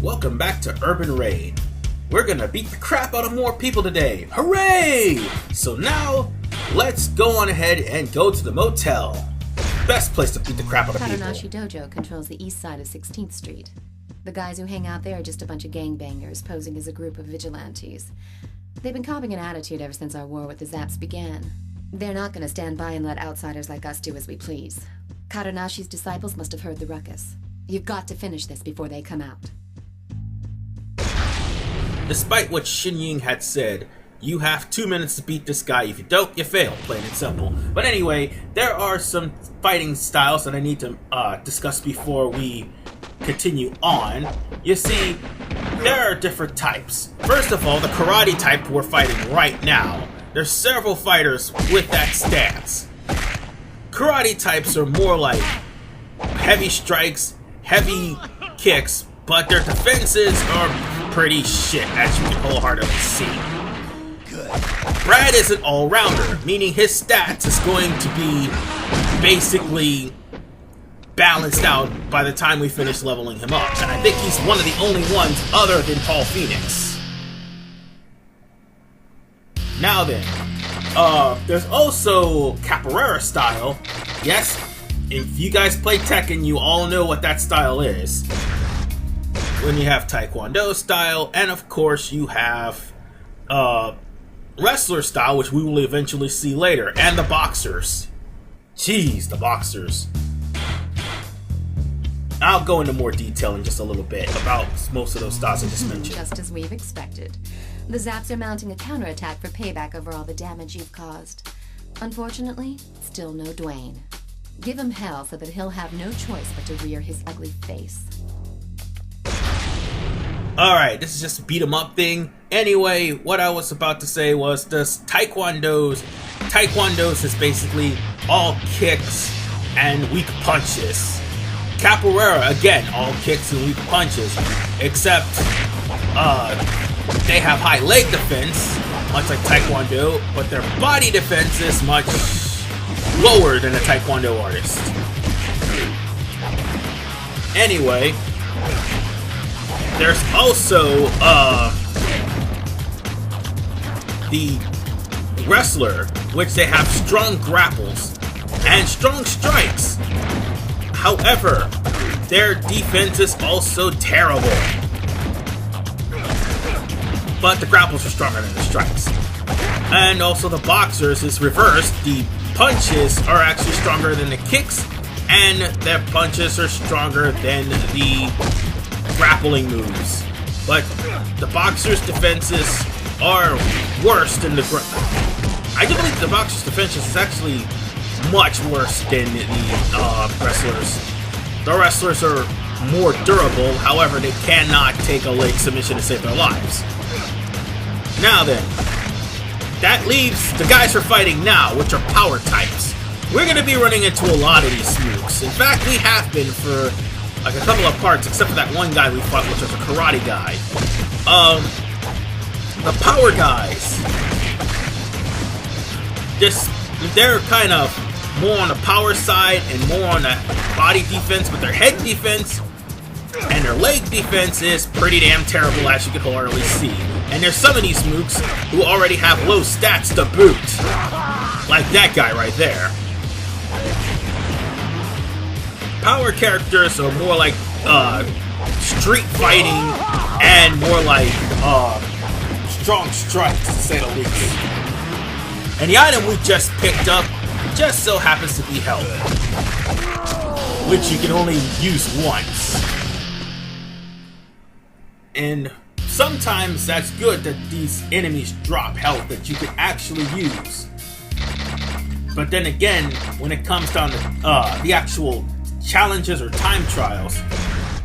Welcome back to Urban Raid. We're gonna beat the crap out of more people today. Hooray! So now, let's go on ahead and go to the motel. Best place to beat the crap out of people. Katanashi Dojo controls the east side of 16th Street. The guys who hang out there are just a bunch of gangbangers posing as a group of vigilantes. They've been copying an attitude ever since our war with the Zaps began. They're not gonna stand by and let outsiders like us do as we please. Katanashi's disciples must have heard the ruckus. You've got to finish this before they come out. Despite what Shinying had said, you have 2 minutes to beat this guy. If you don't, you fail, plain and simple. But anyway, there are some fighting styles that I need to discuss before we continue on. You see, there are different types. First of all, the karate type we're fighting right now. There's several fighters with that stance. Karate types are more like heavy strikes, heavy kicks, but their defenses are pretty shit, as you can wholeheartedly see. Brad is an all-rounder, meaning his stats is going to be basically balanced out by the time we finish leveling him up. And I think he's one of the only ones other than Paul Phoenix. Now then, there's also Capoeira style. Yes, if you guys play Tekken, you all know what that style is. When you have Taekwondo style, and of course you have wrestler style, which we will eventually see later, and the boxers. Jeez, the boxers. I'll go into more detail in just a little bit about most of those styles I just mentioned. Just as we've expected. The Zaps are mounting a counterattack for payback over all the damage you've caused. Unfortunately, still no Dwayne. Give him hell so that he'll have no choice but to rear his ugly face. Alright, this is just a beat 'em up thing. Anyway, what I was about to say was this Taekwondo's is basically all kicks and weak punches. Capoeira, again, all kicks and weak punches. Except, they have high leg defense, much like Taekwondo, but their body defense is much lower than a Taekwondo artist. Anyway, there's also the wrestler, which they have strong grapples and strong strikes. However, their defense is also terrible. But the grapples are stronger than the strikes. And also the boxers is reversed. The punches are actually stronger than the kicks, and their punches are stronger than the grappling moves. But the boxers' defenses are worse than the I do believe the boxers' defenses is actually much worse than the wrestlers. The wrestlers are more durable, however, they cannot take a leg submission to save their lives. Now then, that leaves the guys we're fighting now, which are power types. We're going to be running into a lot of these smooks. In fact, we have been for like a couple of parts, except for that one guy we fought, which was a karate guy. The power guys, they're kind of more on the power side and more on the body defense, but their head defense and their leg defense is pretty damn terrible, as you can wholeheartedly see. And there's some of these mooks who already have low stats to boot, like that guy right there. Power characters are more like street fighting and more like strong strikes, to say the least. And the item we just picked up just so happens to be health, which you can only use once. And sometimes that's good that these enemies drop health that you can actually use. But then again, when it comes down to the actual challenges or time trials,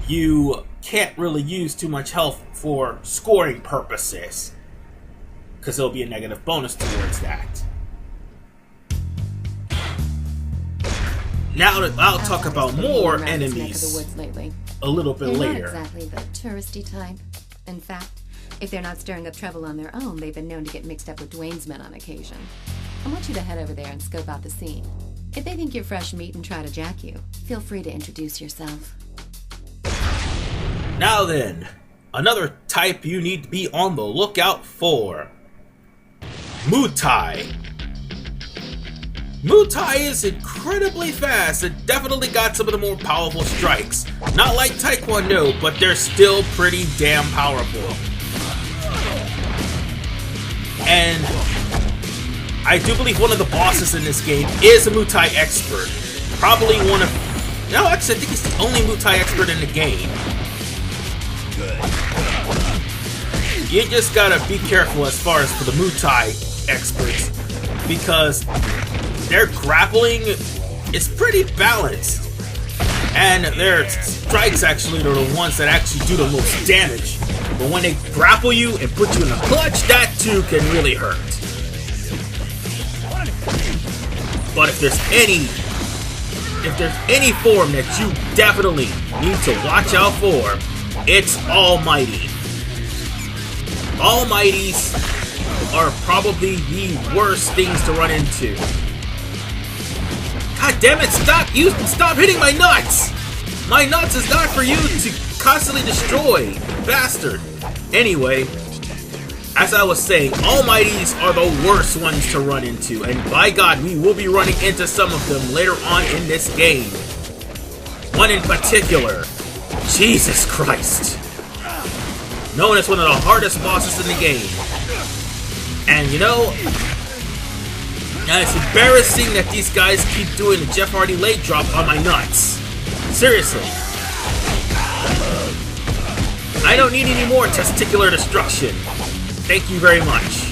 you can't really use too much health for scoring purposes, because there'll be a negative bonus towards that. Now I'll talk about more enemies a little bit later. They're not exactly the touristy type. In fact, if they're not stirring up trouble on their own, they've been known to get mixed up with Dwayne's men on occasion. I want you to head over there and scope out the scene. If they think you're fresh meat and try to jack you, feel free to introduce yourself. Now then, another type you need to be on the lookout for. Mutai. Mutai is incredibly fast and definitely got some of the more powerful strikes. Not like Taekwondo, but they're still pretty damn powerful. And I do believe one of the bosses in this game is a Mutai expert. Probably one of... No, actually, I think he's the only Mutai expert in the game. You just gotta be careful as far as for the Mutai experts, because their grappling is pretty balanced. And their strikes actually are the ones that actually do the most damage. But when they grapple you and put you in a clutch, that too can really hurt. But if there's any form that you definitely need to watch out for, it's Almighty. Almighties are probably the worst things to run into. God damn it, stop hitting my nuts! My nuts is not for you to constantly destroy, bastard. Anyway, as I was saying, Almighties are the worst ones to run into, and by God, we will be running into some of them later on in this game. One in particular, Jesus Christ, known as one of the hardest bosses in the game. And you know, it's embarrassing that these guys keep doing the Jeff Hardy leg drop on my nuts. Seriously. I don't need any more testicular destruction. Thank you very much.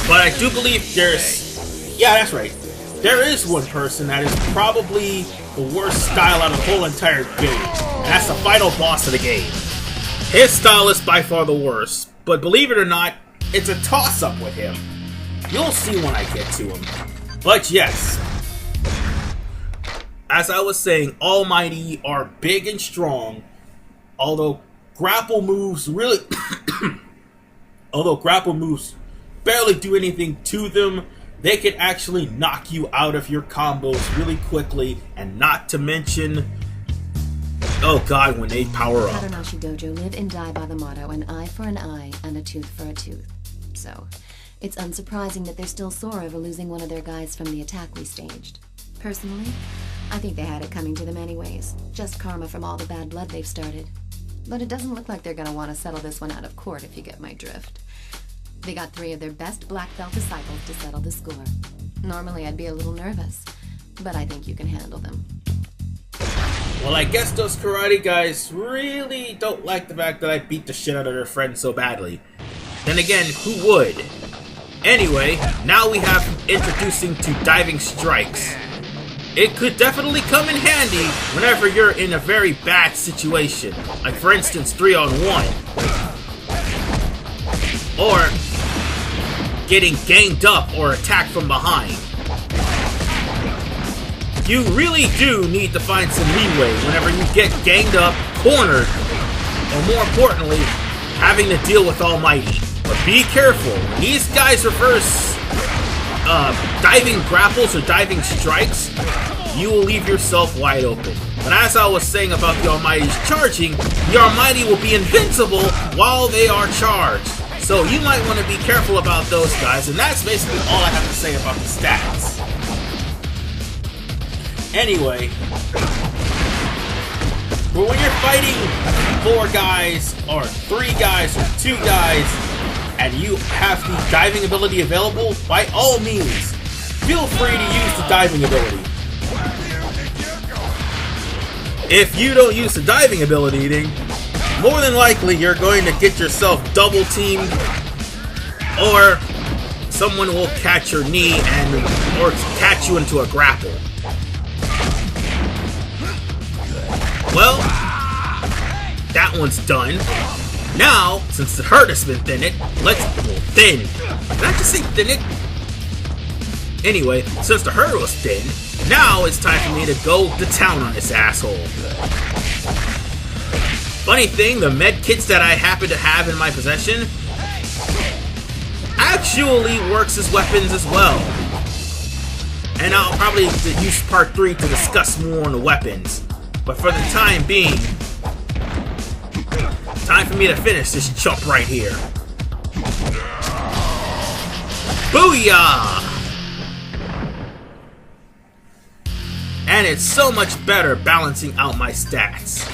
But I do believe there's... Yeah, that's right. There is one person that is probably the worst style out of the whole entire game. And that's the final boss of the game. His style is by far the worst. But believe it or not, it's a toss-up with him. You'll see when I get to him. But yes, as I was saying, Almighty are big and strong, although grapple moves really... although grapple moves barely do anything to them, they can actually knock you out of your combos really quickly, and not to mention... Oh God, when they power up. Tadanoshi Dojo live and die by the motto, an eye for an eye and a tooth for a tooth. So, it's unsurprising that they're still sore over losing one of their guys from the attack we staged. Personally, I think they had it coming to them anyways. Just karma from all the bad blood they've started. But it doesn't look like they're gonna want to settle this one out of court, if you get my drift. They got 3 of their best black belt disciples to settle the score. Normally I'd be a little nervous, but I think you can handle them. Well, I guess those karate guys really don't like the fact that I beat the shit out of their friend so badly. Then again, who would? Anyway, now we have introducing to diving strikes. It could definitely come in handy whenever you're in a very bad situation. Like for instance, 3-on-1. Or getting ganged up or attacked from behind. You really do need to find some leeway whenever you get ganged up, cornered, or more importantly, having to deal with Almighty. But be careful, when these guys reverse diving grapples or diving strikes, you will leave yourself wide open. But as I was saying about the Almighty's charging, the Almighty will be invincible while they are charged. So you might want to be careful about those guys, and that's basically all I have to say about the stats. Anyway, but when you're fighting 4 guys, or 3 guys, or 2 guys, and you have the diving ability available, by all means, feel free to use the diving ability. If you don't use the diving ability, then more than likely you're going to get yourself double teamed, or someone will catch your knee or catch you into a grapple. Well, that one's done. Now, since the hurt has been thinned, thin. Did I just say thin it? Anyway, since the hurt was thin, now it's time for me to go to town on this asshole. Funny thing, the med kits that I happen to have in my possession actually works as weapons as well. And I'll probably use part 3 to discuss more on the weapons. But for the time being, Time for me to finish this chump right here. Booyah! And it's so much better balancing out my stats.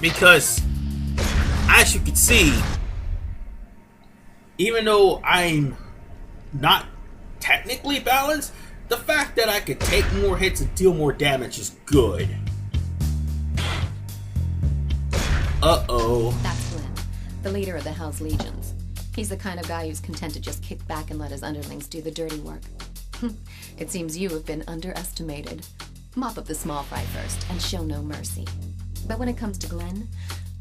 Because, as you can see, even though I'm not technically balanced, the fact that I could take more hits and deal more damage is good. Uh-oh. That's Glenn, the leader of the Hell's Legions. He's the kind of guy who's content to just kick back and let his underlings do the dirty work. It seems you have been underestimated. Mop up the small fry first and show no mercy. But when it comes to Glenn,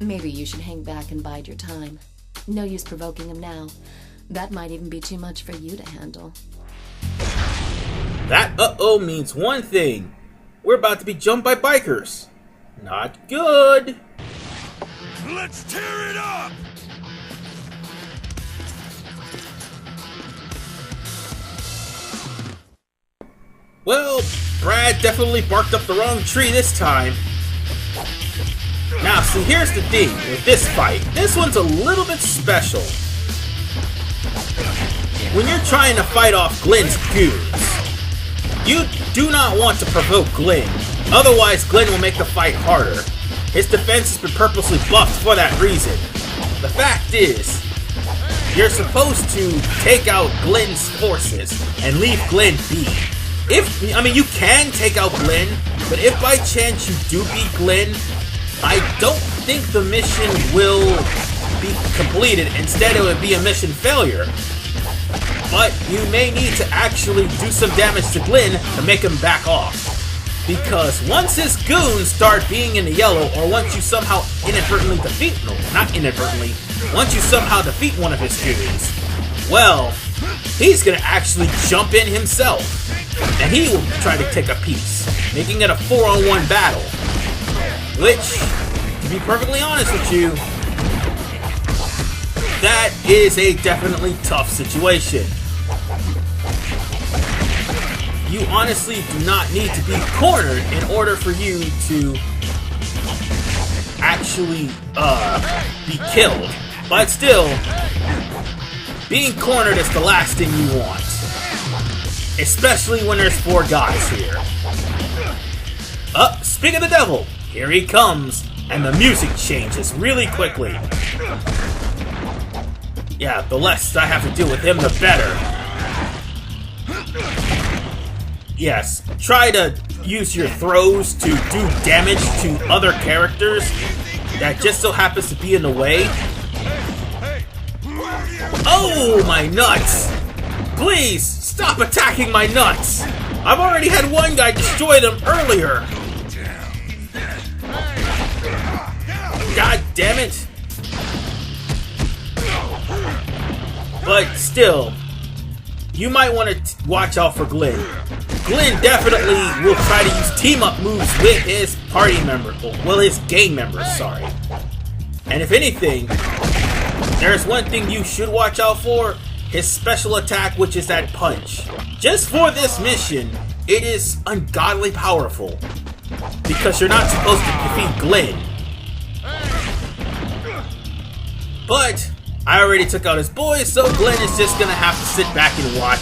maybe you should hang back and bide your time. No use provoking him now. That might even be too much for you to handle. That uh-oh means one thing. We're about to be jumped by bikers. Not good. Let's tear it up! Well, Brad definitely barked up the wrong tree this time. Now, see, here's the thing with this fight. This one's a little bit special. When you're trying to fight off Glenn's goons, you do not want to provoke Glenn. Otherwise, Glenn will make the fight harder. His defense has been purposely buffed for that reason. The fact is, you're supposed to take out Glenn's forces and leave Glenn be. You can take out Glenn, but if by chance you do beat Glenn, I don't think the mission will be completed. Instead, it would be a mission failure. But you may need to actually do some damage to Glenn to make him back off. Because once his goons start being in the yellow, or once you somehow inadvertently defeat, no, not inadvertently, once you somehow defeat one of his goons, well, he's gonna actually jump in himself. And he will try to take a piece, making it a 4-on-1 battle. Which, to be perfectly honest with you, that is a definitely tough situation. You honestly do not need to be cornered in order for you to actually be killed. But still, being cornered is the last thing you want. Especially when there's 4 guys here. Speak of the devil, here he comes, and the music changes really quickly. Yeah, the less I have to deal with him, the better. Yes, try to use your throws to do damage to other characters that just so happens to be in the way. Oh, my nuts! Please, stop attacking my nuts! I've already had one guy destroy them earlier! God damn it! But still, you might want to watch out for Glenn. Glenn definitely will try to use team-up moves with his party members, well, his gang members, sorry. And if anything, there's one thing you should watch out for, his special attack, which is that punch. Just for this mission, it is ungodly powerful, because you're not supposed to defeat Glenn. But I already took out his boys, so Glenn is just gonna have to sit back and watch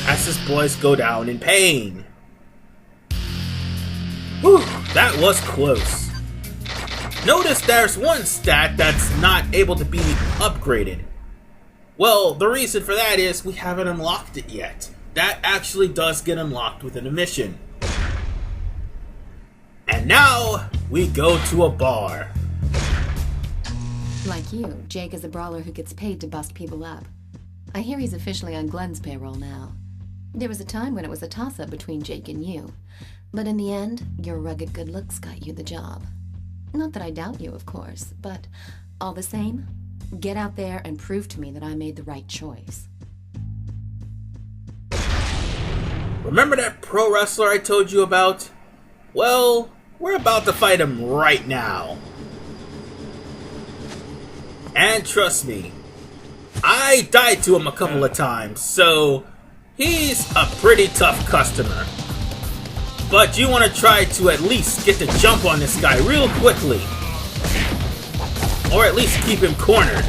as his boys go down in pain. Whew, that was close. Notice there's one stat that's not able to be upgraded. Well, the reason for that is we haven't unlocked it yet. That actually does get unlocked within a mission. And now, we go to a bar. Like you, Jake is a brawler who gets paid to bust people up. I hear he's officially on Glenn's payroll now. There was a time when it was a toss-up between Jake and you. But in the end, your rugged good looks got you the job. Not that I doubt you, of course, but all the same, get out there and prove to me that I made the right choice. Remember that pro wrestler I told you about? Well, we're about to fight him right now. And trust me, I died to him a couple of times, so he's a pretty tough customer. But you want to try to at least get the jump on this guy real quickly. Or at least keep him cornered.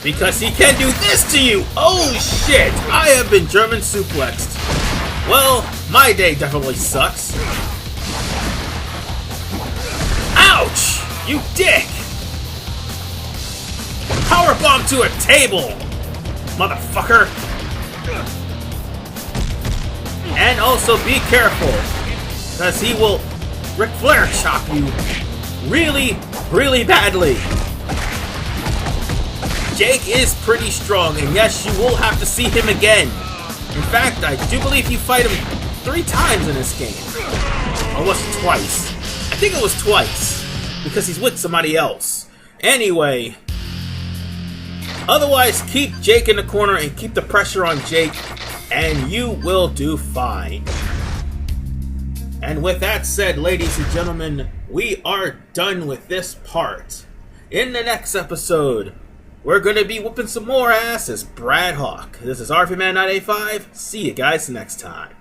Because he can do this to you! Oh shit! I have been German suplexed. Well, my day definitely sucks. Ouch! You dick! Powerbomb to a table! Motherfucker! And also be careful, because he will Ric Flair chop you really, really badly. Jake is pretty strong, and yes, you will have to see him again. In fact, I do believe you fight him 3 times in this game. Or was it twice? I think it was twice, because he's with somebody else. Anyway, otherwise, keep Jake in the corner and keep the pressure on Jake, and you will do fine. And with that said, ladies and gentlemen, we are done with this part. In the next episode, we're going to be whooping some more ass as Brad Hawk. This is RVMan 985. See you guys next time.